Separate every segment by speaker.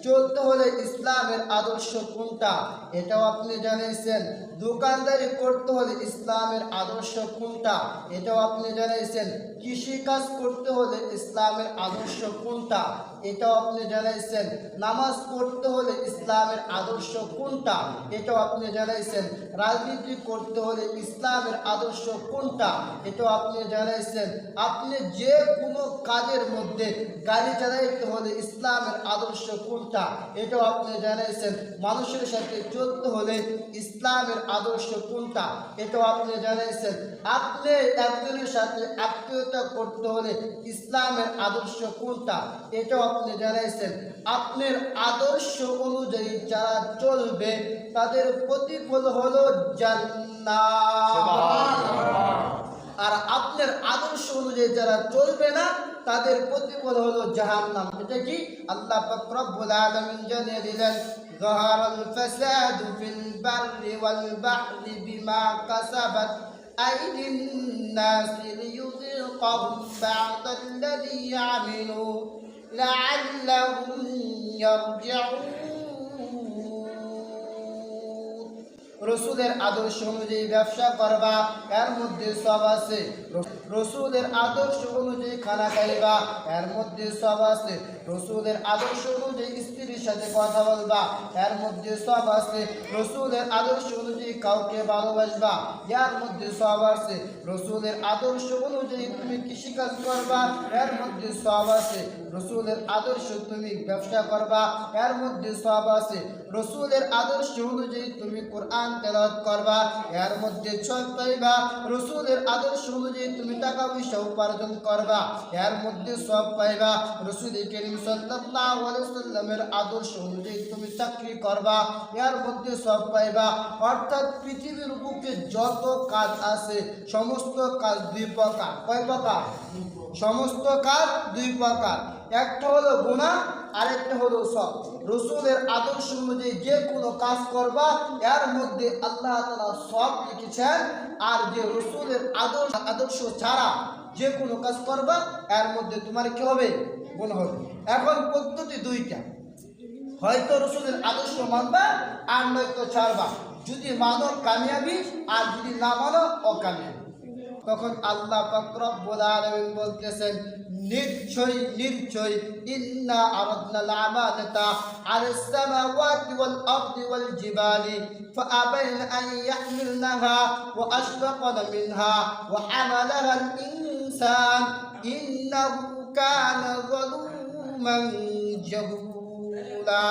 Speaker 1: চলতে হলে ইসলামের আদর্শ কোনটা এটাও আপনি জানিয়েছেন। দোকানদারি করতে হলে ইসলামের আদর্শ কোনটা এটাও আপনি জানিয়েছেন। কৃষিকাজ করতে হলে ইসলামের আদর্শ কোনটা এটাও আপনি জানাইছেন। নামাজ পড়তে হলে ইসলামের আদর্শ কোনটা এটাও আপনি জানাইছেন। রাজনীতি করতে হলে ইসলামের আদর্শ কোনটা এটাও আপনি জানাইছেন। আপনি যে কোনো কাজের মধ্যে গাড়ি চালাইতে হলে ইসলামের আদর্শ কোনটা এটাও আপনি জানাইছেন। মানুষের সাথে চলতে হলে ইসলামের আদর্শ কোনটা এটাও আপনি জানাইছেন। আপনি একজনের সাথে আত্মীয়তা করতে হলে ইসলামের আদর্শ কোনটা এটাও আপনি জানাইছেন। আপনার আদর্শ অনুযায়ী যারা চলবে তাদের প্রতিফল হলো জান্নাত, আর আপনার আদর্শ অনুযায়ী যারা চলবে না তাদের প্রতিফল হলো জাহান্নাম। এটা কি আল্লাহ পাক রব্বুল আলামিন জানিয়ে দিলেন, যাহারাল ফাসাদু ফিল বাররি ওয়াল বাহরি বিমা কাসাবাত আইদিন নাস লিয়ুযিকাহুম বা'দাল্লাযী আমিলু লাআল্লাহুম ইয়ারজিউন। রসুলের আদর্শ অনুযায়ী ব্যবসা করবা, এর মধ্যে সব আছে। রসুলের আদর্শ অনুযায়ী খানা খাইবা, এর মধ্যে সব আছে। রসুলের আদর্শ অনুযায়ী স্ত্রীর সাথে কথা বলবা, এর মধ্যে সব আছে। রসুলের আদর্শ অনুযায়ী কাউকে ভালোবাসবা, এর মধ্যে সব আছে। রসুলের আদর্শ অনুযায়ী তুমি কৃষিকাজ করবা, এর মধ্যে সব আছে। রসুলের আদর্শ তুমি ব্যবসা করবা, এর মধ্যে সব আছে। রসুলের আদর্শ অনুযায়ী তুমি কোরআন তেলাওয়াত করবা, এর মধ্যে সব পাইবা। রসুলের আদর্শ অনুযায়ী তুমি টাকা পয়সা উপার্জন করবা, এর মধ্যে সব পাইবা। রসুল করিম সাল্লাল্লাহু আলাইহি সাল্লামের আদর্শ অনুযায়ী তুমি চাকরি করবা, এর মধ্যে সব পাইবা। অর্থাৎ পৃথিবীর বুকে যত কাজ আছে সমস্ত কাজ দুই প্রকার। কয় প্রকার? সমস্ত কাজ দুই প্রকার। একটা হলো গুনাহ, আরেকটা হলো সব। রসুলের আদর্শ অনুযায়ী যে কোনো কাজ করবা এর মধ্যে আল্লাহ তাআলা সব লিখেছেন, আর যে রসুলের আদর্শ ছাড়া যে কোনো কাজ করবা এর মধ্যে তোমার কি হবে? গুনাহ হবে। এখন পদ্ধতি দুইটা, হয়তো রসুলের আদর্শ মানবা আর নয়তো ছাড়বা। যদি মানো কামিয়াবি, আর যদি না মানো অকামিয়াবি। তখন আল্লাহ পাক রব্বুল আলামিন বলতেছেন, নিশ্চয় নিশ্চয় ইন্না আরাদনাল আমানাতা আলাস সামাওয়াতি ওয়াল আরদি ওয়াল জিবালি ফাআবাইনা আন ইয়াহমিলনাহা ওয়া আশফাকনা মিনহা ওয়া হামালাহাল ইনসান ইন্নাহু কানা যালুমান জাহুলা।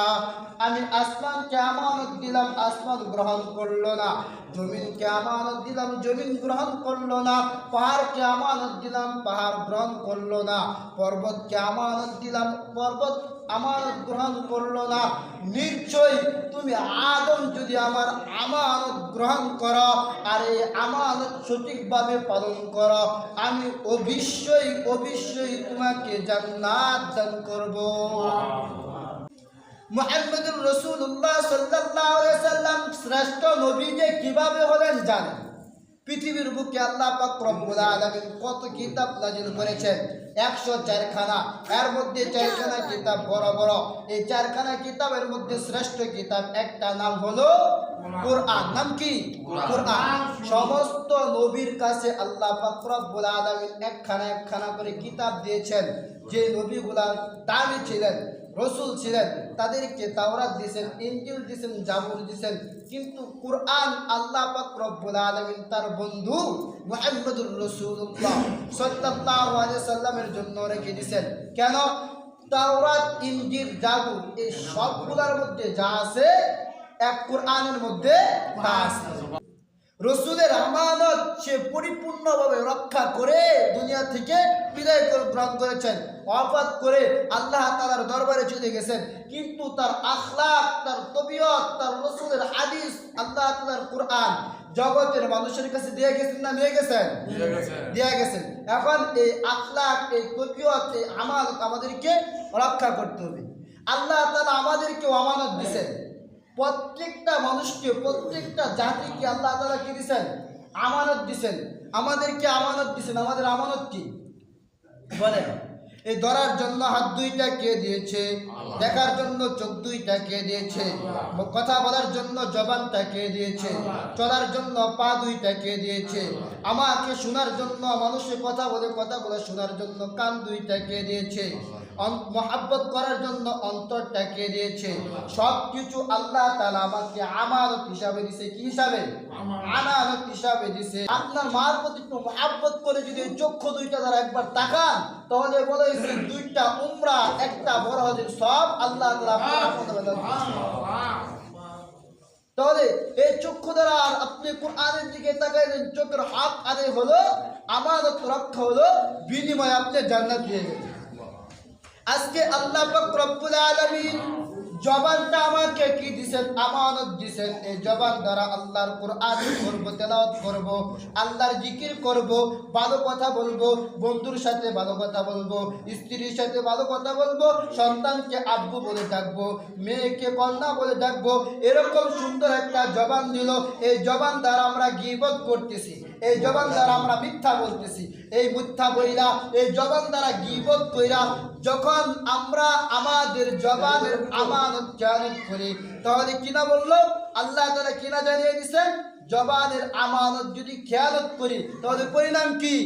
Speaker 1: আমি আসমানকে আমানত দিলাম, আসমান গ্রহণ করলো না। জমিনকে আমানত দিলাম, জমিন গ্রহণ করলো না। পাহাড়কে আমানত দিলাম, পাহাড় গ্রহণ করলো না। পর্বতকে আমানত দিলাম, পর্বত আমানত গ্রহণ করলো না। নিশ্চয় তুমি আদম যদি আমার আমানত গ্রহণ করো আর এই আমানত সঠিকভাবে পালন করো, আমি অবশ্যই অবশ্যই তোমাকে জান্নাত দান করব। মুহাম্মদুর রাসূলুল্লাহ সাল্লাল্লাহু আলাইহি সাল্লাম শ্রেষ্ঠ নবী যে কিভাবে হলেন জানেন? পৃথিবীর বুকে আল্লাহ পাক রব্বুল আলামিন কত কিতাব নাযিল করেছেন? 104 খানা। এর মধ্যে 4 খানা কিতাব বড় বড়। এই 4 খানা কিতাবের মধ্যে শ্রেষ্ঠ কিতাব একটা নাম হলো কোরআন। নাম কি? কোরআন। সমস্ত নবীর কাছে আল্লাহ পাক রব্বুল আলামিন একখানা করে কিতাব দিয়েছেন। যে নবীগুলা দামি ছিলেন, রসুল ছিলেন, তাদেরকে তাওরাত দিয়েছেন, ইনজিল দিয়েছেন, জাবুর দিয়েছেন। কিন্তু কোরআন আল্লাহ পাক রব্বুল আলামিন তার বন্ধু মুহাম্মদুর রাসূলুল্লাহ সাল্লাল্লাহু আলাইহি সাল্লামের জন্য রেখে দিয়েছেন। কেন? তাওরাত, ইনজিল, জাবুর এই সবগুলোর মধ্যে যা আছে এক কোরআনের মধ্যে তা আছে। রসুলের আমানত সে পরিপূর্ণভাবে রক্ষা করে দুনিয়া থেকে বিদায় গ্রহণ করেছেন, ওয়াফাত করে আল্লাহ তাআলার দরবারে চলে গেছেন। কিন্তু তার আখলাক, তার তবিয়ত, তার রসুলের হাদিস, আল্লাহ তাআলার কোরআন জগতের মানুষের কাছে দিয়ে গেছেন না নিয়ে গেছেন? দিয়ে গেছেন। এখন এই আখলাক, এই তবিয়ত, এই আমানত আমাদেরকে রক্ষা করতে হবে। আল্লাহ তাআলা আমাদেরকে আমানত দিয়েছেন। প্রত্যেকটা মানুষকে, প্রত্যেকটা জাতিকে আল্লাহ তাআলা কি দিয়েছেন? আমানত দিয়েছেন। আমাদেরকে আমানত দিয়েছেন। আমাদের আমানত কি বলেন? এই ধরার জন্য হাত দুইটা কে দিয়েছে? দেখার জন্য চোখ দুইটা কে দিয়েছে? কথা বলার জন্য জবানটা কে দিয়েছে? চলার জন্য পা দুইটা কে দিয়েছে? আমাকে শোনার জন্য, মানুষের কথাগুলো শোনার জন্য কান দুইটা কে দিয়েছে? মহাব্বত করার জন্য অন্তরটা কে দিয়েছে? সবকিছু আল্লাহ তাআলা আমাকে আমানত হিসাবে দিছে। কি হিসাবে? আমানত হিসাবে দিছে। আপনার মার প্রতি একটু মহাব্বত করে যদি চক্ষু দুইটা দ্বারা একবার তাকান, তাহলে বলেছে দুইটা উমরা একটা বড় হজের সব আল্লাহ তাআলা। তাহলে এই চক্ষু দ্বারা আপনি কোরআনের দিকে তাকাইলেন, চোখের হক আদায় হলো, আমানত রক্ষা হলো, বিনিময়ে আপনি জান্নাত পেয়ে গেলেন। আজকে আল্লাহ পাক রব্বুল আলামিন জবানটা আমাকে কি দিবেন? আমানত দিবেন। এই জবান দ্বারা আল্লাহর কোরআন পড়ব, তেলাওয়াত করব, আল্লাহর জিকির করব, ভালো কথা বলবো, বন্ধুর সাথে ভালো কথা বলবো, স্ত্রীর সাথে ভালো কথা বলবো, সন্তানকে আব্বু বলে ডাকবো, মেয়েকে কন্যা বলে ডাকবো। এরকম সুন্দর একটা জবান দিল। এই জবান দ্বারা আমরা গীবত করতেছি, এই জবান দ্বারা আমরা মিথ্যা বলতেছি। এই মিথ্যা বইলা, এই জবান দ্বারা গীবত কইরা যখন আমরা আমাদের জবানের আমানত খেয়ানত করি, তাহলে কিনা বললো আল্লাহ তাআলা কিনা জানিয়ে দিচ্ছেন, জবানের আমানত যদি খেয়ানত করি তাহলে পরিণাম কি?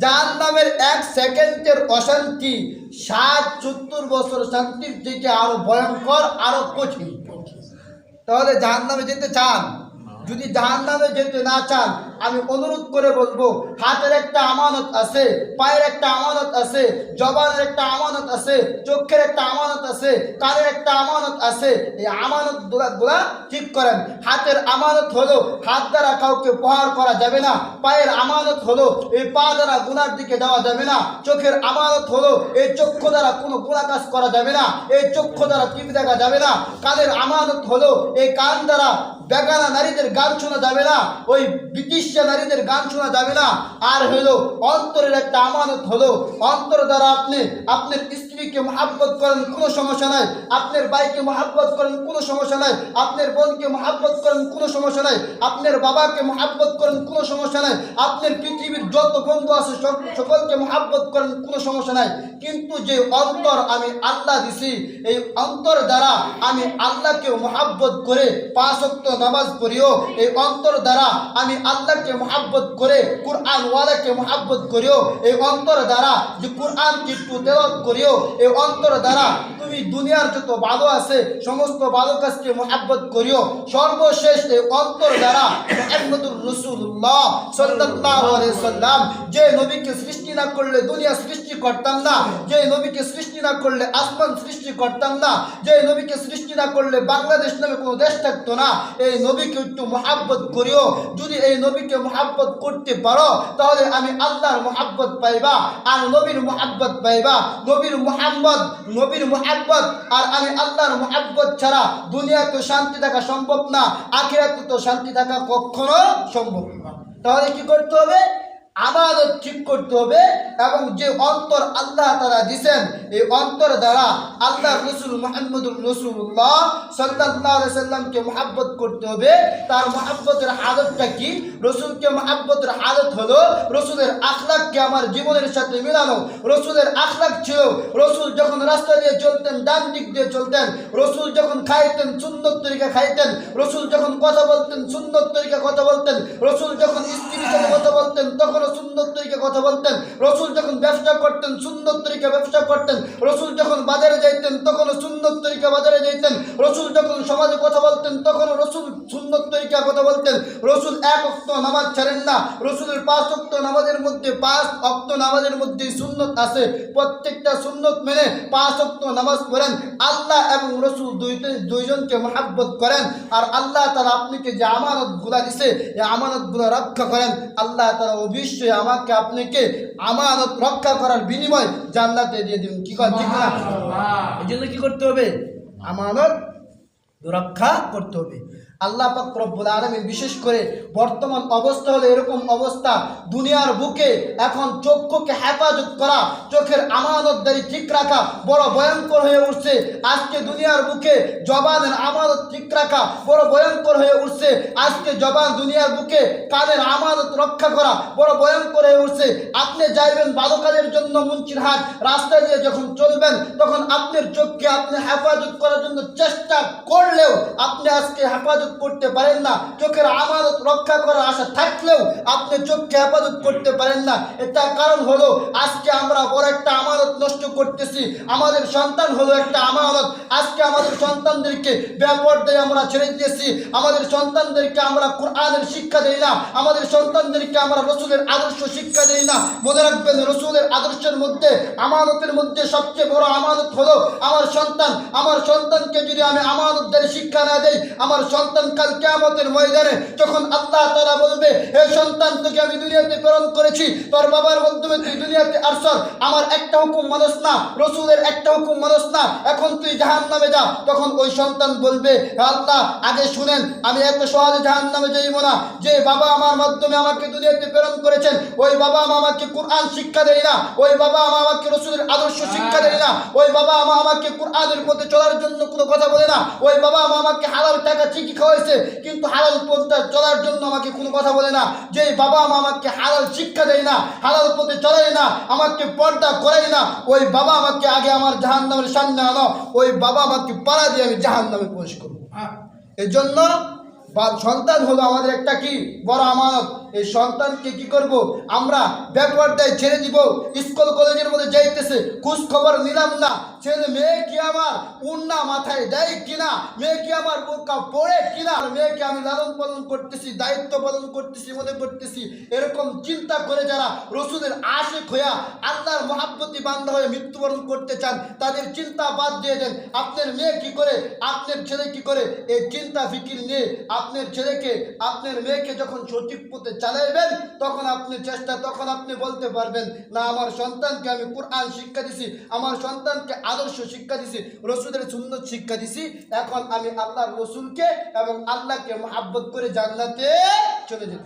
Speaker 1: জাহান্নামের 1 সেকেন্ডের অশান্তি 70 বছর শান্তির থেকে আরো ভয়ঙ্কর, আরো কঠিন। তাহলে জাহান্নামে যেতে চান? যদি জাহান্নামে যেতে না চান, আমি অনুরোধ করে বলবো, হাতের একটা আমানত আছে, পায়ের একটা আমানত আছে, জবানের একটা আমানত আছে, চোখের একটা আমানত আছে, কানের একটা আমানত আছে। এই আমানত গুলা ঠিক করেন। হাতের আমানত হলো হাত দ্বারা কাউকে প্রহার করা যাবে না। পায়ের আমানত হলো এই পা দ্বারা গুনার দিকে যাওয়া যাবে না। চোখের আমানত হলো এই চক্ষু দ্বারা কোনো গুনাহ কাজ করা যাবে না, এই চক্ষু দ্বারা টিভি দেখা যাবে না। কানের আমানত হলো এই কান দ্বারা বেগানা নারীদের গান শোনা যাবে না, ওই ব্রিটিশ নারীদের গান শোনা যাবে না। আর হলো অন্তরের একটা আমানত হলো, অন্তর দ্বারা আপনি আপনার স্ত্রীকে মহাব্বত করেন, কোনো সমস্যা নাই। আপনার ভাইকে মহাব্বত করেন, কোনো সমস্যা নাই। আপনার বোনকে মহাব্বত করেন, কোনো সমস্যা নাই। আপনার বাবাকে মহাব্বত করেন, কোনো সমস্যা নাই। আপনার পৃথিবীর যত বন্ধু আছে সকলকে মহাব্বত করেন, কোনো সমস্যা নাই। কিন্তু যে অন্তর আমি আল্লাহ দিছি, এই অন্তর দ্বারা আমি আল্লাহকে মহাব্বত করে 5 ওয়াক্ত নামাজ পড়িও, এই অন্তর দ্বারা আমি আল্লাহকে মহাব্বত করে কুরআন ওয়ালাকে মহাব্বত করিও, এই অন্তর দ্বারা যে কুরআনকে একটু তেলাওয়াত করিও, এই অন্তর দ্বারা তুমি দুনিয়ার যত ভালো আছে সমস্ত ভালো কাজকে মহাব্বত করিও। সর্বশেষ এই অন্তর দ্বারা মুহাম্মদুর রাসূলুল্লাহ সাল্লাল্লাহু আলাইহি সাল্লাম, যে নবীকে সৃষ্টি না করলে দুনিয়া সৃষ্টি করতাম না, যে নবীকে সৃষ্টি না করলে আসমান সৃষ্টি করতাম না, যে নবীকে সৃষ্টি না করলে বাংলাদেশ নামে কোনো দেশ থাকতো না। এই নবীকে একটু মহাব্বত করিও। যদি এই নবীকে মহাব্বত করতে পারো, তাহলে আমি আল্লাহর মহাব্বত পাইবা, আর নবীর মহাব্বত পাইবা। নবীর মহাব্বত আর আমি আল্লাহর মহাব্বত ছাড়া দুনিয়াতে শান্তি থাকা সম্ভব না, আখিরাতে তো শান্তি থাকা কখনো সম্ভব না। তাহলে কি করতে হবে? আমানত ঠিক করতে হবে, এবং যে অন্তর আল্লাহ তাআলা দিবেন, এই অন্তর দ্বারা আল্লাহ রাসূল মুহাম্মদুর রাসূলুল্লাহ সাল্লাল্লাহু আলাইহি সাল্লামকে মহব্বত করতে হবে। তার মহব্বতের আদতটা কি? রাসূলকে মহব্বতের আদত হলো রাসূলের আখলাককে আমার জীবনের সাথে মিলানো। রাসূলের আখলাক ছিল, রাসূল যখন রাস্তা দিয়ে চলতেন ডান দিক দিয়ে চলতেন, রাসূল যখন খাইতেন সুন্নত তরিকা খাইতেন, রাসূল যখন কথা বলতেন সুন্নত তরিকা কথা বলতেন, রাসূল যখন স্ত্রীর সাথে কথা বলতেন তখন সুন্নত তরিকা কথা বলতেন, রাসূল যখন ব্যবসা করতেন সুন্নত তরিকা ব্যবসা করতেন, রাসূল যখন বাজারে যাইতেন তখন সুন্নত তরিকা বাজারে যাইতেন, রাসূল যখন সমাজে কথা বলতেন তখন রাসূল সুন্নত তরিকা কথা বলতেন। রাসূল 1 ওয়াক্ত নামাজ ছাড়েন না। রাসূলের 5 ওয়াক্ত নামাজের মধ্যে 5 ওয়াক্ত নামাজের মধ্যে সুন্নত আছে। প্রত্যেকটা সুন্নত মেনে 5 ওয়াক্ত নামাজ পড়েন। আল্লাহ এবং রাসূল দুইজনকে মহব্বত করেন। আর আল্লাহ তাআলা আপনাকে যে আমানতগুলো দিয়েছে, এই আমানতগুলো রক্ষা করেন। আল্লাহ তাআলা অবশ্যই আমাকে আপনাকে আমানত রক্ষা করার বিনিময় জান্নাতে দিয়ে দিবেন। কি কথা ঠিক না? এই জন্য কি করতে হবে? আমানত রক্ষা করতে হবে। আল্লাহ পাক রব্বুল আলামিন বিশেষ করে বর্তমান অবস্থা হলো এরকম অবস্থা, দুনিয়ার বুকে এখন চক্ষুকে হেফাজত করা, চোখের আমানতদারি ঠিক রাখা বড় ভয়ঙ্কর হয়ে উঠছে। আজকে দুনিয়ার বুকে জবানের আমানত ঠিক রাখা বড় ভয়ঙ্কর হয়ে উঠছে। আজকে জবান দুনিয়ার বুকে কানের আমানত রক্ষা করা বড় ভয়ঙ্কর হয়ে উঠছে। আপনি যাইবেন ভালো কাজের জন্য মুন্সিরহাট, রাস্তা দিয়ে যখন চলবেন তখন আপনার চোখকে আপনি হেফাজত করার জন্য চেষ্টা করলেও আপনি আজকে হেফাজত করতে পারেন না। চোখের আমানত রক্ষা করার আশা থাকলেও আপনি চোখকে হেফাজত করতে পারেন না। এটা কারণ হলো আজকে আমরা বড় একটা আমানত নষ্ট করতেছি। আমাদের সন্তান হলো একটা আমানত। আজকে আমাদের সন্তানদেরকে বেপরদায় আমরা ছেড়ে দিয়েছি। আমাদের সন্তানদেরকে আমরা কোরআনের শিক্ষা দেই না। আমাদের সন্তানদেরকে আমরা রসুলের আদর্শ শিক্ষা দেই না। মনে রাখবেন, রসুলের আদর্শের মধ্যে আমানতের মধ্যে সবচেয়ে বড় আমানত হলো আমার সন্তান। আমার সন্তানকে যদি আমি আমানতদারি শিক্ষা না দেই, আমার সন্তান কাল কিয়ামতের ময়দানে যখন আল্লাহ তাআলা বলবে, হে সন্তান, তোকে আমি দুনিয়াতে প্রেরণ করেছি, তোর বাবার মাধ্যমে তুই দুনিয়াতে আসছস, আমার একটা হুকুম মানস না, রসুলের একটা হুকুম মানস না, এখন তুই জাহান্নামে যা। তখন ওই সন্তান বলবে, হে আল্লাহ, আগে শুনেন, আমি এত সহজে জাহান্নামে যাইব না। যে বাবা আমার মাধ্যমে আমাকে দুনিয়াতে প্রেরণ করেছেন, ওই বাবা মা আমাকে কোরআন শিক্ষা দেয় না, ওই বাবা মা আমাকে রসুলের আদর্শ শিক্ষা দেয় না, ওই বাবা মা আমাকে কোরআনের পথে চলার জন্য কোনো কথা বলে না, ওই বাবা মা আমাকে হালাল টাকা ঠিকই খাওয়াইছে কিন্তু হালাল পথে চলার জন্য আমাকে কোনো কথা বলে না। যে বাবা মা আমাকে হালাল শিক্ষা দেয় না, হালাল পথে চলায় না, আমাকে পর্দা করায় না, ওই বাবা আমাকে আগে আমার জাহান্নামের সামনে আনো, ওই বাবা আমাকে পাড়া দিয়ে আমি জাহান্নামে প্রবেশ করবো। এই জন্য সন্তান হলো আমাদের একটা কি বড় আমানত। এই সন্তানকে কি করব আমরা ব্যাকওয়ার্ডায় ছেড়ে দিব। স্কুল কলেজের মধ্যে যাইতেছে, খোঁজ খবর নিলাম না, ছেলে মেয়ে কি আমার উন্না মাথায় দেয় কিনা, মেয়ে কি আমার বোরকা পড়ে কিনা, মেয়েকে আমি লালন পালন করতেছি, দায়িত্ব পালন করতেছি মনে করতেছি। এরকম চিন্তা করে যারা রসুলের আশিক হইয়া আল্লাহর মহাব্বতি বান্দা হয়ে মৃত্যুবরণ করতে চান, তাদের চিন্তা বাদ দিয়ে দেন। আপনার মেয়ে কি করে, আপনার ছেলে কি করে, এই চিন্তা ফিকির নিয়ে আপনার ছেলেকে আপনার মেয়েকে যখন সঠিক পথে চালাইবেন তখন আপনি বলতে পারবেন, না আমার সন্তানকে আমি কোরআন শিক্ষা দিছি, আমার সন্তানকে আদর্শ শিক্ষা দিছি, রসুলের সুন্নত শিক্ষা দিছি, এখন আমি আল্লাহর রসুলকে এবং আল্লাহকে মহব্বত করে জান্নাতে চলে যেতে